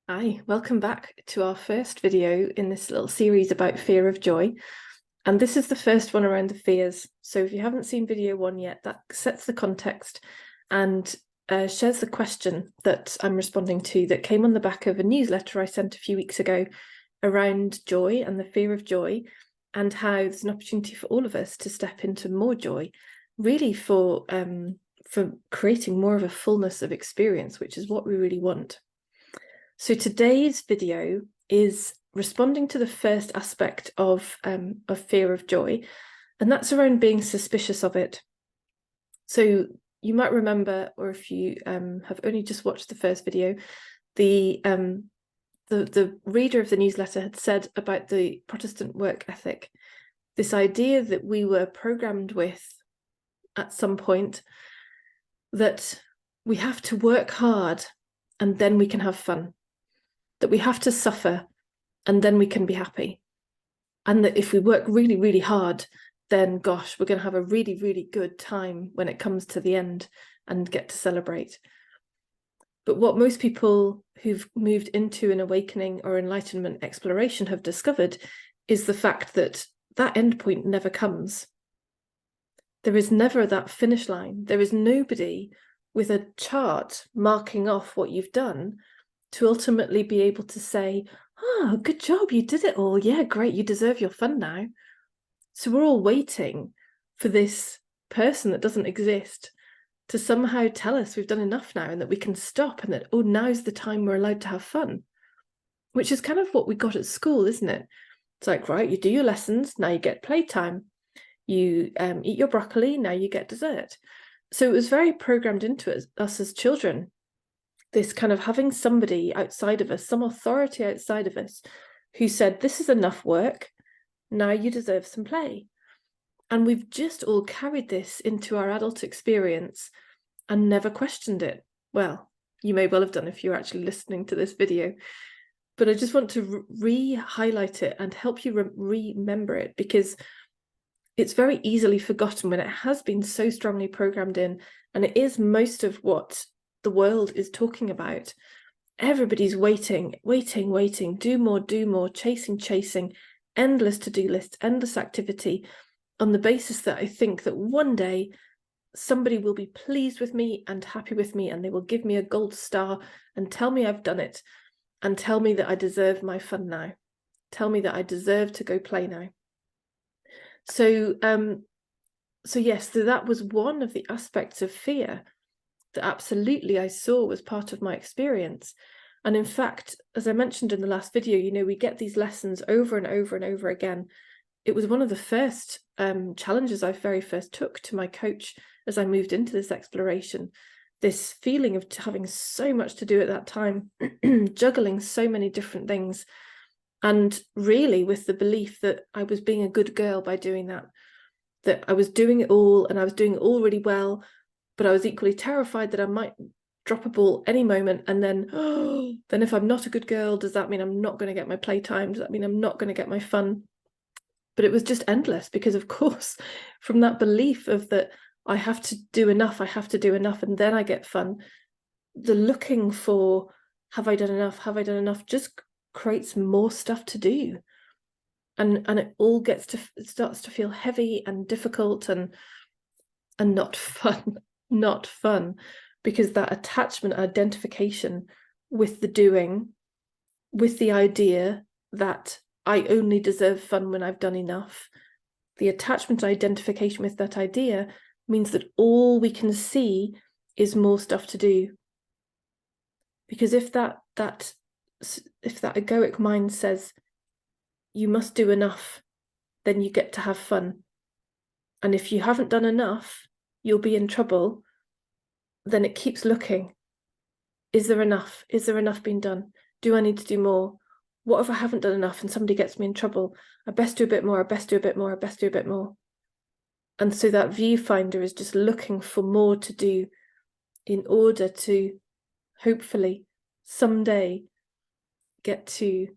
Hi, welcome back to our first video in this little series about fear of joy. And this is the first one around the fears. So if you haven't seen video one yet, that sets the context and shares the question that I'm responding to that came on the back of a newsletter I sent a few weeks ago around joy and the fear of joy, and how there's an opportunity for all of us to step into more joy, really for creating more of a fullness of experience, which is what we really want. So today's video is responding to the first aspect of fear of joy, and that's around being suspicious of it. So you might remember, or if you have only just watched the first video, the reader of the newsletter had said about the Protestant work ethic, this idea that we were programmed with at some point, that we have to work hard and then we can have fun, that we have to suffer and then we can be happy, and that if we work really, really hard, then gosh, we're going to have a really, really good time when it comes to the end and get to celebrate. But what most people who've moved into an awakening or enlightenment exploration have discovered is the fact that that end point never comes. There is never that finish line. There is nobody with a chart marking off what you've done to ultimately be able to say, oh, good job, you did it all. Yeah, great, you deserve your fun now. So we're all waiting for this person that doesn't exist to somehow tell us we've done enough now and that we can stop, and that, oh, now's the time we're allowed to have fun, which is kind of what we got at school, isn't it? It's like, right, you do your lessons, now you get playtime. You eat your broccoli, now you get dessert. So it was very programmed into us as children, this kind of having somebody outside of us, some authority outside of us, who said, this is enough work, now you deserve some play. And we've just all carried this into our adult experience and never questioned it. Well, you may well have done if you're actually listening to this video, but I just want to re-highlight it and help you remember it, because it's very easily forgotten when it has been so strongly programmed in, and it is most of what the world is talking about. Everybody's waiting, do more, chasing, endless to-do lists, endless activity, on the basis that I think that one day somebody will be pleased with me and happy with me, and they will give me a gold star and tell me I've done it, and tell me that I deserve my fun now, tell me that I deserve to go play now. So yes, so that was one of the aspects of fear that absolutely I saw was part of my experience. And in fact, as I mentioned in the last video, you know, we get these lessons over and over and over again. It was one of the first challenges I very first took to my coach as I moved into this exploration. This feeling of having so much to do at that time, juggling so many different things, and really with the belief that I was being a good girl by doing that, that I was doing it all and I was doing it all really well, but I was equally terrified that I might drop a ball any moment, and then, oh, then if I'm not a good girl, does that mean I'm not going to get my playtime? Does that mean I'm not going to get my fun? But it was just endless, because of course, from that belief of that I have to do enough, and then I get fun, the looking for, have I done enough, just creates more stuff to do. And it all starts to feel heavy and difficult and not fun. Not fun, because that attachment, identification with the doing, with the idea that I only deserve fun when I've done enough, the attachment, identification with that idea means that all we can see is more stuff to do. Because if that egoic mind says you must do enough, then you get to have fun, and if you haven't done enough, you'll be in trouble, then it keeps looking. Is there enough? Is there enough being done? Do I need to do more? What if I haven't done enough and somebody gets me in trouble? I best do a bit more, I best do a bit more, I best do a bit more. And so that viewfinder is just looking for more to do in order to hopefully someday get to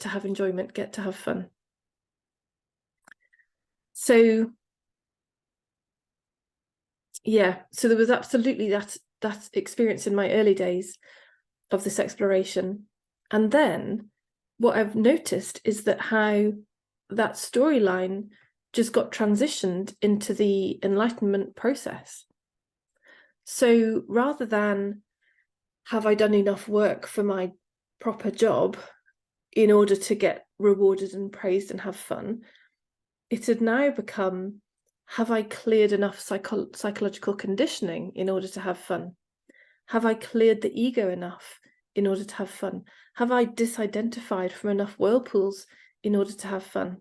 have enjoyment, get to have fun. So yeah, so there was absolutely that experience in my early days of this exploration. And then what I've noticed is that how that storyline just got transitioned into the enlightenment process. So rather than, have I done enough work for my proper job in order to get rewarded and praised and have fun, it had now become, have I cleared enough psychological conditioning in order to have fun? Have I cleared the ego enough in order to have fun? Have I disidentified from enough whirlpools in order to have fun?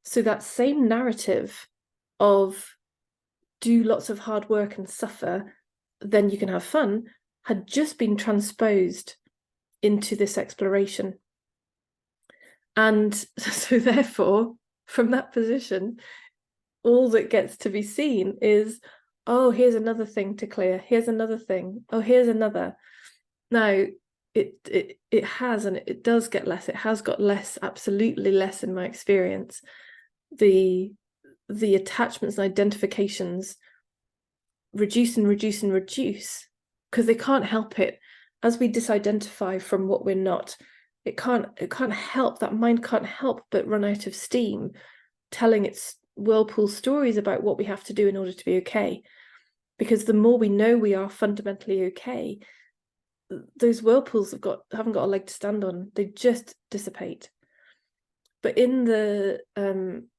So that same narrative of do lots of hard work and suffer, then you can have fun, had just been transposed into this exploration. And so therefore, from that position, all that gets to be seen is, oh, here's another thing to clear. Here's another thing. Oh, here's another. Now, it has, and it does get less. It has got less, absolutely less in my experience. The attachments and identifications reduce and reduce and reduce because they can't help it. As we disidentify from what we're not, it can't help, that mind can't help but run out of steam, telling its whirlpool stories about what we have to do in order to be okay. Because the more we know we are fundamentally okay, those whirlpools haven't got a leg to stand on. They just dissipate. But in the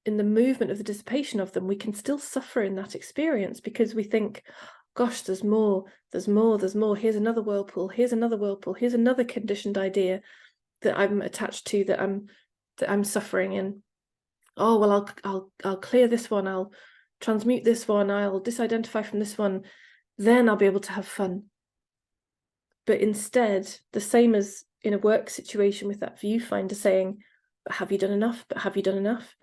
movement of the dissipation of them, we can still suffer in that experience because we think, gosh, there's more. Here's another whirlpool. Here's another whirlpool. Here's another conditioned idea that I'm attached to, that I'm suffering in. Oh, well, I'll clear this one. I'll transmute this one. I'll disidentify from this one. Then I'll be able to have fun. But instead, the same as in a work situation with that viewfinder saying, but have you done enough? But have you done enough?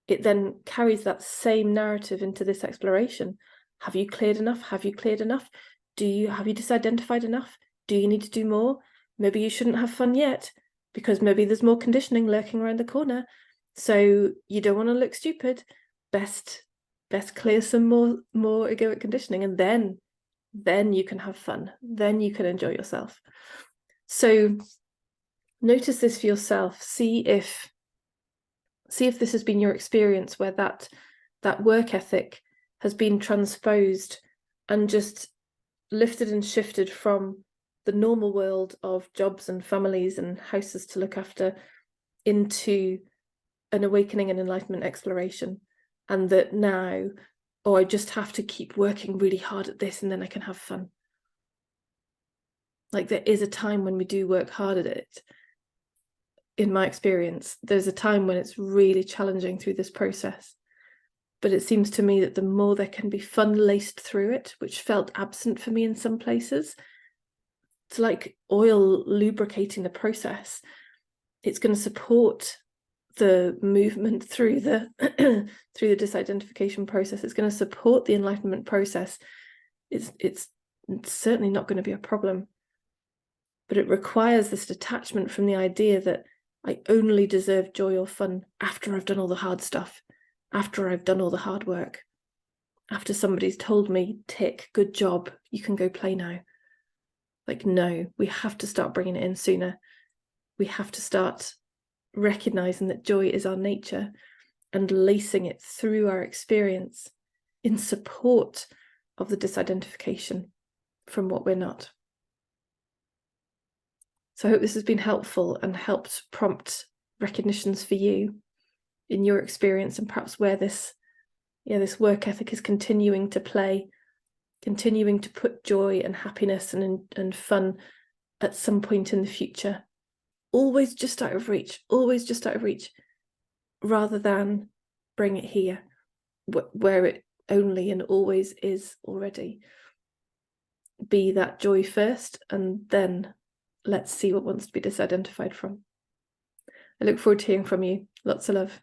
It then carries that same narrative into this exploration. Have you cleared enough? Have you cleared enough? Have you disidentified enough? Do you need to do more? Maybe you shouldn't have fun yet because maybe there's more conditioning lurking around the corner. So you don't want to look stupid. Best clear some more egoic conditioning, and then you can have fun. Then you can enjoy yourself. So notice this for yourself. See if this has been your experience where that work ethic has been transposed and just lifted and shifted from the normal world of jobs and families and houses to look after into an awakening and enlightenment exploration. And that now, oh, I just have to keep working really hard at this and then I can have fun. Like, there is a time when we do work hard at it. In my experience, there's a time when it's really challenging through this process. But it seems to me that the more there can be fun laced through it, which felt absent for me in some places, it's like oil lubricating the process. It's going to support the movement through the through the disidentification process. It's going to support the enlightenment process. It's certainly not going to be a problem. But it requires this detachment from the idea that I only deserve joy or fun after I've done all the hard stuff, after I've done all the hard work, after somebody's told me, tick, good job, you can go play now. Like, no, we have to start bringing it in sooner. We have to start recognizing that joy is our nature and lacing it through our experience in support of the disidentification from what we're not. So I hope this has been helpful and helped prompt recognitions for you in your experience, and perhaps where this work ethic is continuing to play, continuing to put joy and happiness and fun at some point in the future. Always just out of reach, rather than bring it here, where it only and always is already. Be that joy first, and then let's see what wants to be disidentified from. I look forward to hearing from you. Lots of love.